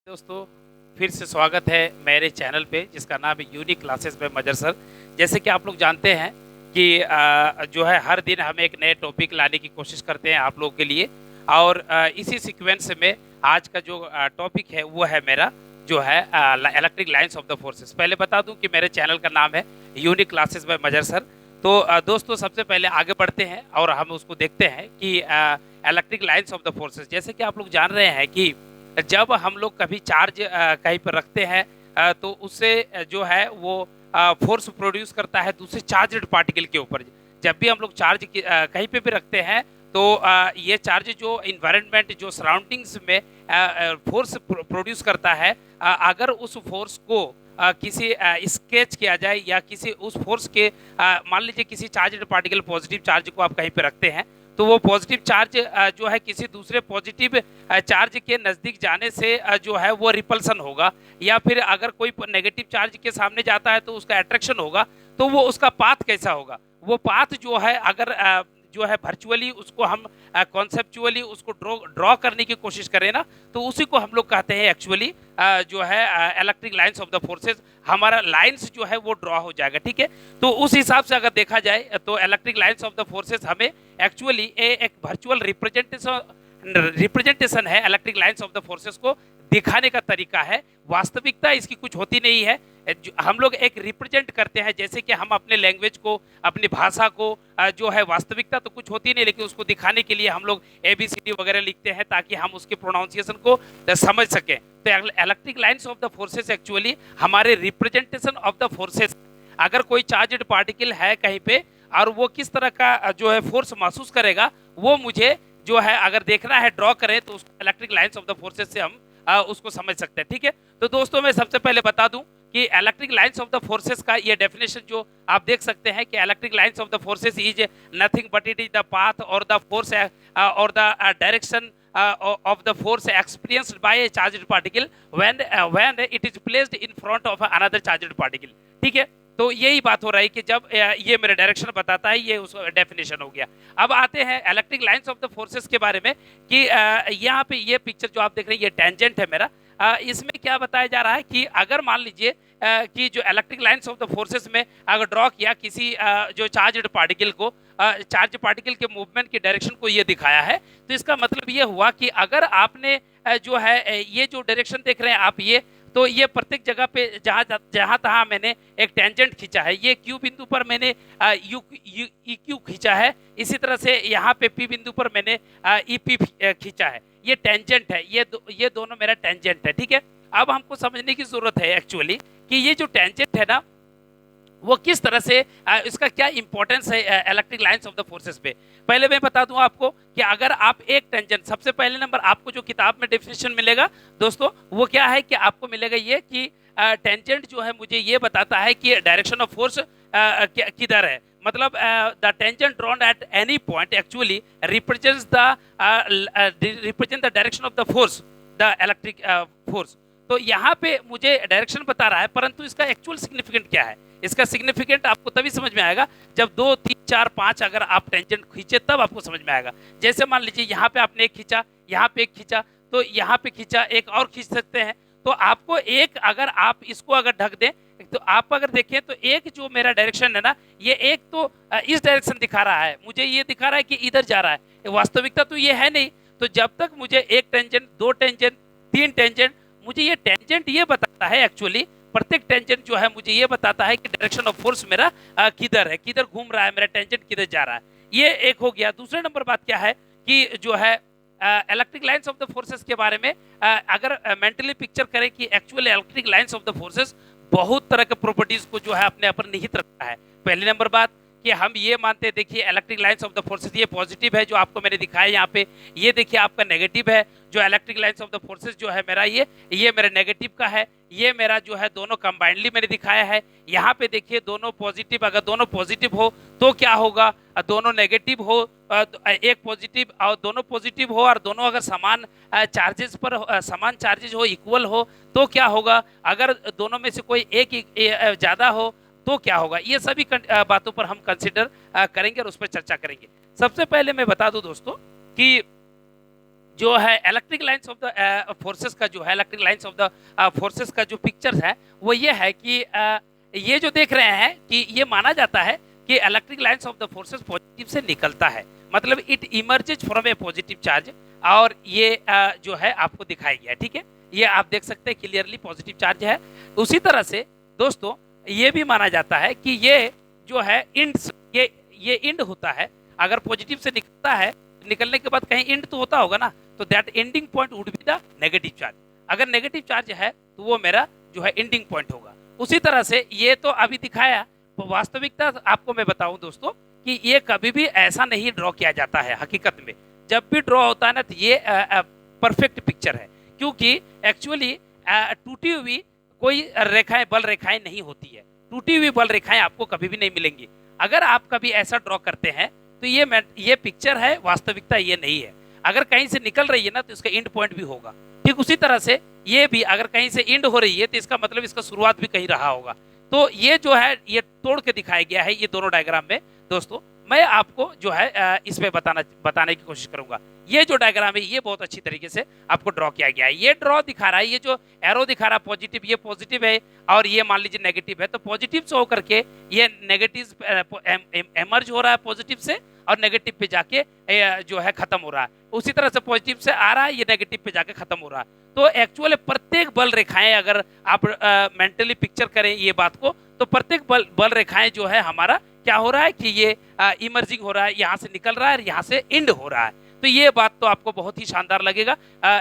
दोस्तों, फिर से स्वागत है मेरे चैनल पे जिसका नाम है यूनिक क्लासेस बाय मजर सर। जैसे कि आप लोग जानते हैं कि जो है हर दिन हम एक नए टॉपिक लाने की कोशिश करते हैं आप लोगों के लिए। और इसी सीक्वेंस में आज का जो टॉपिक है वो है मेरा जो है electric lines of the forces. पहले बता दूं कि मेरे चैनल का नाम है यूनिक क्लासेस बाय मजर सर। तो दोस्तों, सबसे पहले आगे बढ़ते हैं और हम उसको देखते हैं कि electric lines of the forces. जैसे कि आप लोग जान रहे हैं कि जब हम लोग कभी चार्ज कहीं पर रखते हैं तो उससे जो है वो फोर्स प्रोड्यूस करता है दूसरे चार्जड पार्टिकल के ऊपर। जब भी हम लोग चार्ज कहीं पे भी रखते हैं तो ये चार्ज जो इन्वायरमेंट जो सराउंडिंग्स में फोर्स प्रोड्यूस करता है, अगर उस फोर्स को किसी स्केच किया जाए या किसी उस फोर्स के मान लीजिए किसी चार्जड पार्टिकल पॉजिटिव चार्ज को आप कहीं पे रखते हैं तो वो पॉजिटिव चार्ज जो है किसी दूसरे पॉजिटिव चार्ज के नज़दीक जाने से जो है वो रिपल्सन होगा, या फिर अगर कोई नेगेटिव चार्ज के सामने जाता है तो उसका अट्रैक्शन होगा। तो वो उसका पाथ कैसा होगा, वो पाथ जो है अगर जो है वर्चुअली उसको हम कॉन्सेप्चुअली उसको ड्रॉ करने की कोशिश करें ना, तो उसी को हम लोग कहते हैं एक्चुअली जो है electric lines of the forces. हमारा लाइंस जो है वो ड्रॉ हो जाएगा, ठीक है। तो उस हिसाब से अगर देखा जाए तो electric lines of the forces हमें एक्चुअली एक वर्चुअल रिप्रेजेंटेशन है electric lines of the forces को दिखाने का तरीका है। वास्तविकता इसकी कुछ होती नहीं है, हम लोग एक रिप्रेजेंट करते हैं, जैसे कि हम अपने लैंग्वेज को अपनी भाषा को जो है वास्तविकता तो कुछ होती नहीं, लेकिन उसको दिखाने के लिए हम लोग ABCD वगैरह लिखते हैं ताकि हम उसके प्रोनाउंसिएशन को समझ सकें। तो electric lines of the forces actually हमारे रिप्रेजेंटेशन ऑफ द फोर्सेस। अगर कोई चार्जड पार्टिकल है कहीं पे और वो किस तरह का जो है फोर्स महसूस करेगा, वो मुझे जो है अगर देखना है ड्रॉ करें तो उसको electric lines of the forces से हम उसको समझ सकते हैं, ठीक है। तो दोस्तों, मैं सबसे पहले बता दूं कि electric lines of the forces का ये डेफिनेशन जो आप देख सकते हैं कि electric lines of the forces is nothing but it is the path और द फोर्स और the direction of the force experienced by a charged particle when it is placed in front of another charged particle, ठीक है। तो यही बात हो रहा है कि जब ये मेरा डायरेक्शन बताता है, ये उस डेफिनेशन हो गया। अब आते हैं electric lines of the forces के बारे में कि यहाँ पे ये पिक्चर जो आप देख रहे हैं ये टेंजेंट है मेरा। इसमें क्या बताया जा रहा है कि अगर मान लीजिए कि जो electric lines of the forces में अगर ड्रॉ किया किसी जो चार्जड पार्टिकल को, चार्ज पार्टिकल के मूवमेंट की डायरेक्शन को ये दिखाया है, तो इसका मतलब ये हुआ कि अगर आपने जो है ये जो डायरेक्शन देख रहे हैं आप, ये तो ये प्रत्येक जगह पे जहाँ जहाँ तहाँ मैंने एक टेंजेंट खींचा है। ये क्यू बिंदु पर मैंने यू ई क्यू खींचा है, इसी तरह से यहाँ पे पी बिंदु पर मैंने ई पी खींचा है। ये टेंजेंट है, ये दोनों मेरा टेंजेंट है, ठीक है। अब हमको समझने की जरूरत है एक्चुअली कि ये जो टेंजेंट है ना वो किस तरह से इसका क्या इंपॉर्टेंस है electric lines of the forces पे। पहले मैं बता दूं आपको कि अगर आप एक टेंजेंट, सबसे पहले नंबर आपको जो किताब में डेफिनेशन मिलेगा दोस्तों वो क्या है कि आपको मिलेगा ये कि टेंजेंट जो है मुझे ये बताता है कि डायरेक्शन ऑफ फोर्स किधर है। मतलब the tangent drawn at any point actually represents the direction of the force, the electric force. तो यहाँ पे मुझे डायरेक्शन बता रहा है, परंतु इसका एक्चुअल सिग्निफिकेंट क्या है, इसका सिग्निफिकेंट आपको तभी समझ में आएगा जब 2, 3, 4, 5 अगर आप टेंजेंट खींचे तब आपको समझ में आएगा। जैसे मान लीजिए यहाँ पे आपने एक खींचा, यहाँ पे एक खींचा, तो यहाँ पे खींचा, एक और खींच सकते हैं। तो आपको एक अगर आप इसको अगर ढक दें तो आप अगर देखें तो एक जो मेरा डायरेक्शन है ना, ये एक तो इस डायरेक्शन दिखा रहा है, मुझे ये दिखा रहा है कि इधर जा रहा है, वास्तविकता तो ये है नहीं। तो जब तक मुझे एक टेंजेंट, 2 टेंजेंट, 3 टेंजेंट, मुझे ये टेंजेंट ये बताता है एक्चुअली, प्रत्येक टेंजेंट जो है मुझे ये बताता है कि डायरेक्शन ऑफ फोर्स मेरा किधर है, किधर घूम रहा है, मेरा टेंजेंट किधर जा रहा है। ये एक हो गया। दूसरे नंबर बात क्या है कि जो है electric lines of the forces के बारे में अगर मेंटली पिक्चर करें कि actually electric lines of the forces बहुत तरह के प्रॉपर्टीज को जो है अपने अपन निहित रखता है। पहली नंबर बात कि हम ये मानते हैं, देखिए electric lines of the forces ये पॉजिटिव है जो आपको मैंने दिखाया यहाँ पे, ये देखिए आपका नेगेटिव है। जो electric lines of the forces जो है मेरा ये मेरा नेगेटिव का है, ये मेरा जो है दोनों कंबाइंडली मैंने दिखाया है। यहाँ पे देखिए दोनों पॉजिटिव, अगर दोनों पॉजिटिव हो तो क्या होगा, दोनों नेगेटिव हो, एक पॉजिटिव और दोनों पॉजिटिव हो और दोनों अगर समान चार्जेस पर समान चार्जेस हो, इक्वल हो तो क्या होगा, अगर दोनों में से कोई एक ज़्यादा हो तो क्या होगा। ये सभी बातों पर हम कंसिडर करेंगे और उस पर चर्चा करेंगे। सबसे पहले मैं बता दूं दोस्तों कि जो है electric lines of the forces का जो है, electric lines of the forces का जो पिक्चर्स है वो ये है कि ये जो देख रहे हैं कि ये माना जाता है कि electric lines of the forces positive से निकलता है, मतलब it emerges from A positive charge, और ये जो है आपको दिखाया गया है। ठीक है, ये आप देख सकते हैं क्लियरली पॉजिटिव चार्ज है। उसी तरह से दोस्तों ये भी माना जाता है कि ये जो है इंड्स, ये इंड होता है, अगर पॉजिटिव से निकलता है, निकलने के बाद कहीं इंड तो होता होगा ना, तो that ending point would be the negative charge. अगर नेगेटिव चार्ज है तो वो मेरा जो है एंडिंग पॉइंट होगा। उसी तरह से ये तो अभी दिखाया, वास्तविकता आपको मैं बताऊं दोस्तों कि ये कभी भी ऐसा नहीं ड्रॉ किया जाता है। हकीकत में जब भी ड्रॉ होता है ना तो ये परफेक्ट पिक्चर है, क्योंकि एक्चुअली टूटी हुई कोई रेखाएं, बल रेखाएं नहीं होती है। टूटी हुई बल रेखाएं आपको कभी भी नहीं मिलेंगी। अगर आप कभी ऐसा ड्रॉ करते हैं तो ये पिक्चर है, वास्तविकता ये नहीं है। अगर कहीं से निकल रही है ना तो इसका एंड पॉइंट भी होगा। ठीक उसी तरह से ये भी अगर कहीं से एंड हो रही है तो इसका मतलब इसका शुरुआत भी कहीं रहा होगा। तो ये जो है ये तोड़ के दिखाया गया है ये दोनों डायग्राम में। दोस्तों मैं आपको जो है इसमें बताने की कोशिश करूंगा। ये जो डायग्राम है ये बहुत अच्छी तरीके से आपको ड्रॉ किया गया है। ये ड्रॉ दिखा रहा है, ये जो एरो दिखा रहा है पॉजिटिव, ये पॉजिटिव है और ये मान लीजिए नेगेटिव है। तो पॉजिटिव से होकर के ये नेगेटिव एमर्ज हो रहा है पॉजिटिव से, और नेगेटिव पे जाके जो है खत्म हो रहा है। उसी तरह से पॉजिटिव से आ रहा है, ये नेगेटिव पे जाके खत्म हो रहा है। तो एक्चुअली प्रत्येक बल रेखाएं, अगर आप मेंटली पिक्चर करें ये बात को, तो प्रत्येक बल रेखाएं जो है हमारा क्या हो रहा है कि ये इमर्जिंग हो रहा है, यहाँ से निकल रहा है और यहाँ से एंड हो रहा है। तो ये बात तो आपको बहुत ही शानदार लगेगा।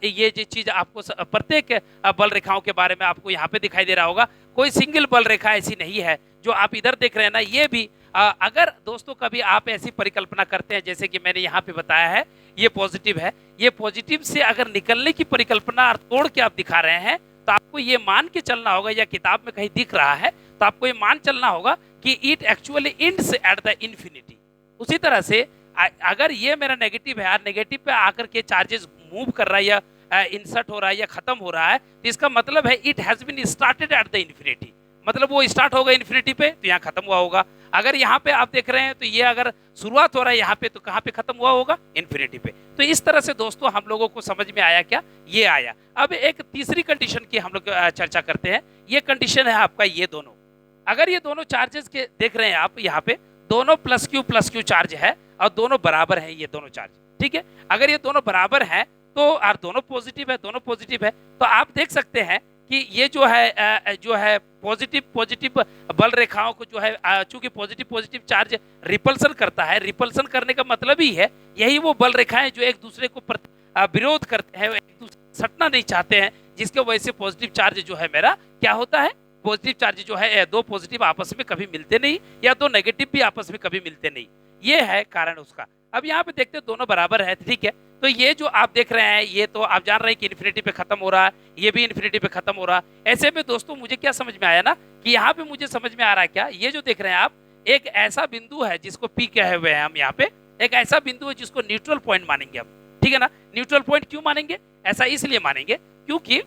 ये जो चीज आपको प्रत्येक बल रेखाओं के बारे में आपको यहाँ पे दिखाई दे रहा होगा। कोई सिंगल बल रेखा ऐसी नहीं है जो आप इधर देख रहे हैं ना, ये भी अगर दोस्तों कभी आप ऐसी परिकल्पना करते हैं जैसे कि मैंने यहाँ पे बताया है, ये पॉजिटिव है, ये पॉजिटिव से अगर निकलने की परिकल्पना तोड़ के आप दिखा रहे हैं तो आपको ये मान के चलना होगा, या किताब में कहीं दिख रहा है तो आपको ये मान चलना होगा कि it actually ends at the infinity. उसी तरह से अगर ये मेरा नेगेटिव है और नेगेटिव पे आकर के चार्जेस मूव कर रहा है या इंसर्ट हो रहा है या खत्म हो रहा है, तो इसका मतलब है it has been started at the infinity, मतलब वो स्टार्ट होगा इन्फिनिटी पे तो यहाँ खत्म हुआ होगा। अगर यहाँ पे आप देख रहे हैं तो ये अगर शुरुआत हो रहा है यहाँ पे तो कहाँ पे खत्म हुआ होगा, इन्फिनिटी पे। तो इस तरह से दोस्तों हम लोगों को समझ में आया क्या, ये आया। अब एक तीसरी कंडीशन की हम लोग चर्चा करते हैं। ये कंडीशन है आपका ये दोनों, अगर ये दोनों चार्जेस के देख रहे हैं आप यहाँ पे, दोनों प्लस क्यू चार्ज है और दोनों बराबर है ये दोनों चार्ज। ठीक है, अगर ये दोनों बराबर हैं तो और दोनों पॉजिटिव है, तो आप देख सकते हैं कि ये जो है पॉजिटिव बल रेखाओं को जो है, चूंकि पॉजिटिव चार्ज रिपल्सन करता है, रिपल्सन करने का मतलब ही है यही वो बल रेखाएं जो एक दूसरे को विरोध करते हैं, एक दूसरे सटना नहीं चाहते हैं, जिसके वजह से पॉजिटिव चार्ज जो है मेरा क्या होता है, पॉजिटिव चार्ज जो है दो पॉजिटिव आपस में कभी मिलते नहीं, या दो नेगेटिव भी आपस में कभी मिलते नहीं, ये है कारण उसका। अब यहाँ पे देखते हैं दोनों बराबर है। ठीक है, तो ये जो आप देख रहे हैं ये तो आप जान रहे हैं कि इन्फिनिटी पे खत्म हो रहा है, ये भी इन्फिनिटी पे खत्म हो रहा है। ऐसे में दोस्तों मुझे क्या समझ में आया ना कि यहाँ पे मुझे समझ में आ रहा है क्या, ये जो देख रहे हैं आप, एक ऐसा बिंदु है जिसको पी कहे हुए हैं हम यहाँ पे, एक ऐसा बिंदु है जिसको न्यूट्रल पॉइंट मानेंगे हम। ठीक है ना, न्यूट्रल पॉइंट क्यों मानेंगे, ऐसा इसलिए मानेंगे क्योंकि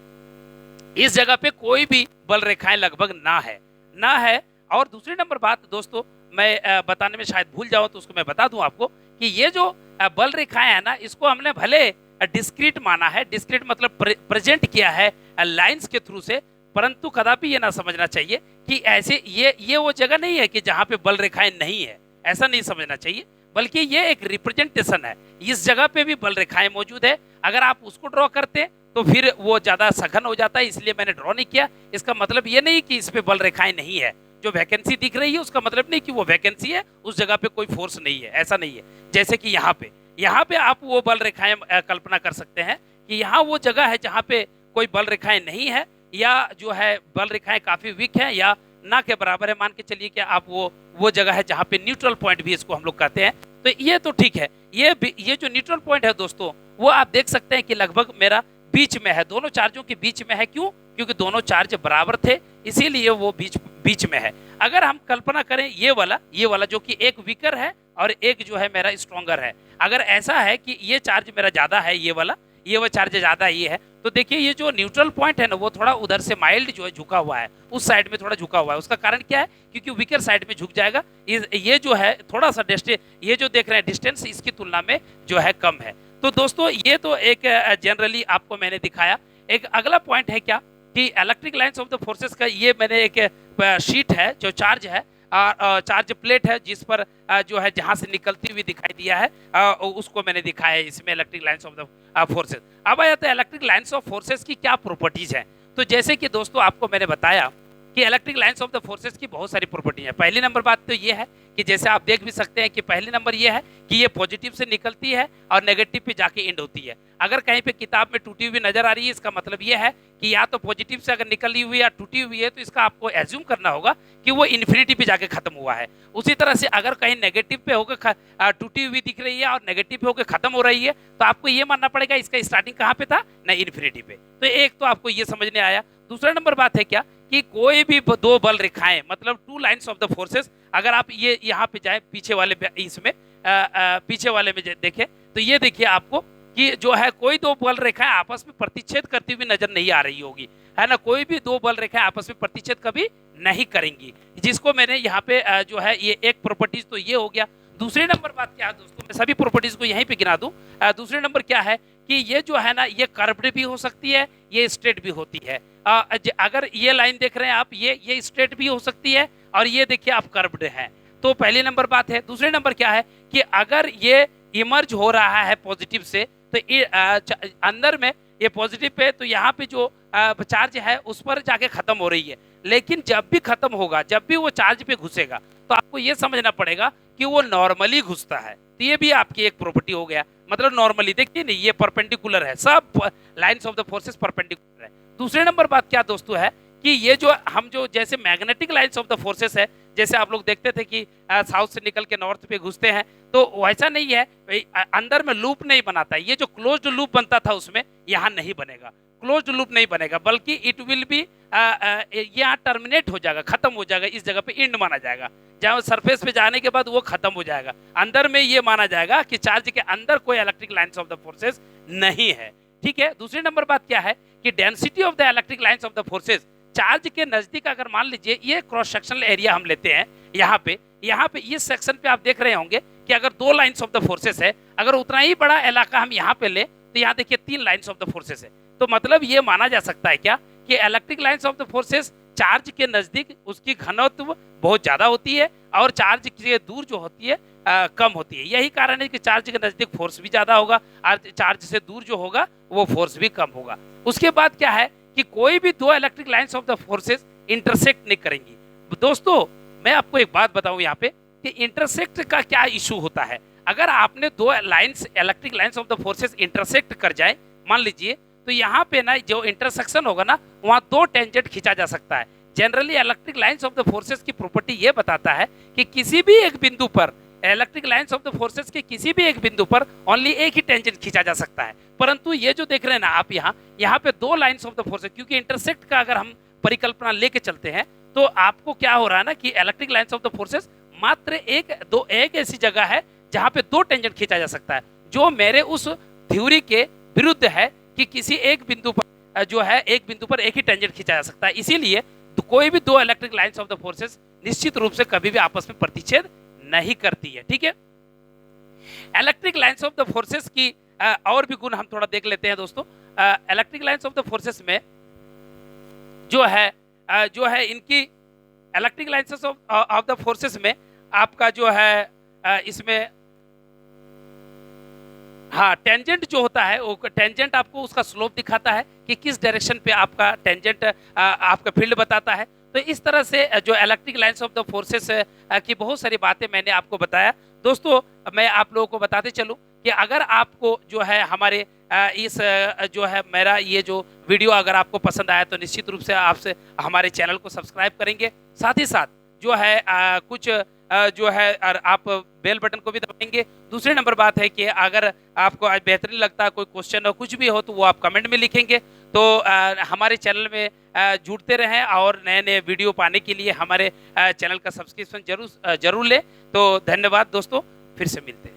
इस जगह पे कोई भी बल रेखाएं लगभग ना है। और दूसरी नंबर बात दोस्तों मैं बताने में शायद भूल जाऊं तो उसको मैं बता दूं आपको कि ये जो बल रेखाएं है ना, इसको हमने भले डिस्क्रीट माना है, डिस्क्रीट मतलब प्रेजेंट किया है लाइंस के थ्रू से, परंतु कदापि ये ना समझना चाहिए कि ऐसे ये वो जगह नहीं है कि जहाँ पे बल रेखाएं नहीं है, ऐसा नहीं समझना चाहिए, बल्कि ये एक रिप्रेजेंटेशन है। इस जगह पे भी बल रेखाएं मौजूद है, अगर आप उसको ड्रॉ करते तो फिर वो ज्यादा सघन हो जाता है, इसलिए मैंने ड्रॉ नहीं किया। इसका मतलब ये नहीं कि इस पे बल रेखाएं नहीं है, जो वैकेंसी दिख रही है उसका मतलब नहीं कि वो वैकेंसी है, उस जगह पे कोई फोर्स नहीं है, ऐसा नहीं है। जैसे कि यहाँ पे आप वो बल रेखाएं कल्पना कर सकते हैं कि यहाँ वो जगह है जहाँ पे कोई बल रेखाएं नहीं है, या जो है बल रेखाएं काफी वीक है या ना के बराबर है। मान के चलिए कि आप वो जगह है जहाँ पे न्यूट्रल पॉइंट भी इसको हम लोग कहते हैं, तो ये तो ठीक है। ये जो न्यूट्रल पॉइंट है दोस्तों, वो आप देख सकते हैं कि लगभग मेरा बीच में है, दोनों चार्जों के बीच में है। क्यों? क्योंकि दोनों चार्ज बराबर थे, इसीलिए वो बीच में है। अगर हम कल्पना करें ये वाला जो कि एक वीकर है और एक जो है मेरा स्ट्रॉन्गर है, अगर ऐसा है कि ये चार्ज मेरा ज्यादा है, ये वाला चार्ज ज्यादा ये है, तो देखिए ये जो न्यूट्रल पॉइंट है ना, वो थोड़ा उधर से माइल्ड जो है झुका हुआ है, उस साइड में थोड़ा झुका हुआ है। उसका कारण क्या है? क्योंकि वीकर साइड में झुक जाएगा। ये जो है थोड़ा सा ये जो देख रहे हैं डिस्टेंस इसकी तुलना में जो है कम है। तो दोस्तों ये तो एक जनरली आपको मैंने दिखाया। एक अगला पॉइंट है क्या कि electric lines of the forces का ये मैंने एक शीट है जो चार्ज है, चार्ज प्लेट है जिस पर जो है जहां से निकलती हुई दिखाई दिया है, उसको मैंने दिखाया है इसमें electric lines of the forces. अब आ जाता है इलेक्ट्रिक लाइंस ऑफ फोर्सेस की क्या प्रॉपर्टीज है। तो जैसे कि दोस्तों आपको मैंने बताया कि electric lines of the forces की बहुत सारी प्रॉपर्टी है। पहली नंबर बात तो ये है कि जैसे आप देख भी सकते हैं कि पहली नंबर ये है कि ये पॉजिटिव से निकलती है और नेगेटिव पे जाके एंड होती है। अगर कहीं पे किताब में टूटी हुई नजर आ रही है, इसका मतलब ये है कि या तो पॉजिटिव से अगर निकली हुई या टूटी हुई है तो इसका आपको एज्यूम करना होगा कि वो इन्फिनिटी पे जाके खत्म हुआ है। उसी तरह से अगर कहीं नेगेटिव पे होकर टूटी हुई दिख रही है और नेगेटिव पे होकर खत्म हो रही है तो आपको ये मानना पड़ेगा इसका स्टार्टिंग कहाँ पे था, ना इन्फिनिटी पे। तो एक तो आपको ये समझने आया। दूसरा नंबर बात है क्या कि कोई भी दो बल रेखाएं, मतलब two lines of the forces, अगर आप ये यहाँ पे जाए पीछे वाले इसमें पीछे वाले में देखें तो ये देखिए आपको कि जो है कोई दो बल रेखाएं आपस में प्रतिच्छेद करती हुई नजर नहीं आ रही होगी, है ना। कोई भी दो बल रेखाएं आपस में प्रतिच्छेद कभी नहीं करेंगी, जिसको मैंने यहाँ पे जो है ये एक प्रॉपर्टीज तो ये हो गया। दूसरे नंबर बात क्या है दोस्तों, मैं सभी प्रॉपर्टीज को यहीं पे गिना दूं। दूसरे नंबर क्या है कि ये जो है ना ये कर्व्ड भी हो सकती है, ये स्ट्रेट भी होती है। अगर ये लाइन देख रहे हैं आप, ये स्ट्रेट भी हो सकती है और ये देखिए आप कर्व्ड है। तो पहली नंबर बात है। दूसरे नंबर क्या है कि अगर ये इमर्ज हो रहा है पॉजिटिव से तो अंदर में ये पॉजिटिव पे, तो यहाँ पे जो चार्ज है उस पर जाके खत्म हो रही है। लेकिन जब भी खत्म होगा, जब भी वो चार्ज पे घुसेगा तो आपको ये समझना पड़ेगा कि वो नॉर्मली घुसता है। तो ये भी आपकी एक प्रॉपर्टी हो गया, मतलब नॉर्मली देखिए नहीं ये परपेंडिकुलर है, सब lines of the forces perpendicular है। दूसरे नंबर बात क्या दोस्तों है कि ये जो हम जो जैसे magnetic lines of the forces है, जैसे आप लोग देखते थे कि साउथ से निकल के नॉर्थ पे घुसते हैं, तो वैसा नहीं है, अंदर में लूप नहीं बनाता। ये जो क्लोज्ड लूप बनता था उसमें यहाँ नहीं बनेगा, क्लोज्ड लूप नहीं बनेगा, बल्कि इट विल बी यहाँ टर्मिनेट हो जाएगा, खत्म हो जाएगा, इस जगह पे एंड माना जाएगा। जहाँ सरफेस पे जाने के बाद वो खत्म हो जाएगा। अंदर में ये माना जाएगा कि चार्ज के अंदर कोई electric lines of the forces नहीं है, ठीक है। दूसरी नंबर बात क्या है कि density of the electric lines of the forces, charge के नजदीक अगर मान लीजिए ये क्रॉस सेक्शनल एरिया हम लेते हैं, यहाँ पे इस सेक्शन पे आप देख रहे होंगे कि अगर दो लाइंस ऑफ द फोर्सेस है, अगर उतना ही बड़ा इलाका हम यहाँ पे ले तो यहाँ देखिए 3 लाइंस ऑफ द फोर्सेस है। तो मतलब ये माना जा सकता है क्या कि electric lines of the forces charge के नजदीक उसकी घनत्व बहुत ज्यादा होती है और चार्ज से दूर जो होती है कम होती है। यही कारण है कि चार्ज के नजदीक फोर्स भी ज्यादा होगा और चार्ज से दूर जो होगा वो फोर्स भी कम होगा। उसके बाद क्या है कि कोई भी दो electric lines of the forces intersect नहीं करेंगी। दोस्तों मैं आपको एक बात बताऊं यहाँ पे कि इंटरसेक्ट का क्या इशू होता है। अगर आपने दो lines electric lines of the forces intersect कर जाए मान लीजिए, तो यहाँ पे ना जो इंटरसेक्शन होगा ना वहाँ 2 टेंजेंट खींचा जा सकता है। Generally electric lines of the forces की प्रॉपर्टी ये बताता है कि किसी भी एक बिंदु पर electric lines of the forces के किसी भी एक बिंदु पर ओनली एक ही टेंजेंट खींचा जा सकता है। परंतु ये जो देख रहे हैं ना आप यहाँ पे 2 लाइंस ऑफ द फोर्सेस, क्योंकि इंटरसेक्ट का अगर हम परिकल्पना लेके चलते हैं तो आपको क्या हो रहा है ना कि electric lines of the forces मात्र एक ऐसी जगह है जहाँ पे 2 टेंजेंट खींचा जा सकता है, जो मेरे उस थ्योरी के विरुद्ध है कि किसी एक बिंदु पर जो है एक बिंदु पर एक ही टेंजेंट खींचा जा सकता है। इसीलिए तो कोई भी 2 electric lines of the forces निश्चित रूप से कभी भी आपस में प्रतिच्छेद नहीं करती है, ठीक है। Electric lines of the forces की और भी गुण हम थोड़ा देख लेते हैं दोस्तों। Electric lines of the forces में जो है इनकी electric lines of the forces में आपका जो है इसमें हाँ टेंजेंट जो होता है वो टेंजेंट आपको उसका स्लोप दिखाता है कि किस डायरेक्शन पे आपका टेंजेंट आपका फील्ड बताता है। तो इस तरह से जो electric lines of the forces की बहुत सारी बातें मैंने आपको बताया। दोस्तों मैं आप लोगों को बताते चलूं कि अगर आपको जो है हमारे इस जो है मेरा ये जो वीडियो अगर आपको पसंद आया तो निश्चित रूप से आपसे हमारे चैनल को सब्सक्राइब करेंगे। साथ ही साथ जो है कुछ जो है आप बेल बटन को भी दबाएंगे। दूसरी नंबर बात है कि अगर आपको आज बेहतरीन लगता है, कोई क्वेश्चन हो कुछ भी हो तो वो आप कमेंट में लिखेंगे। तो हमारे चैनल में जुड़ते रहें और नए नए वीडियो पाने के लिए हमारे चैनल का सब्सक्रिप्शन जरूर लें। तो धन्यवाद दोस्तों, फिर से मिलते हैं।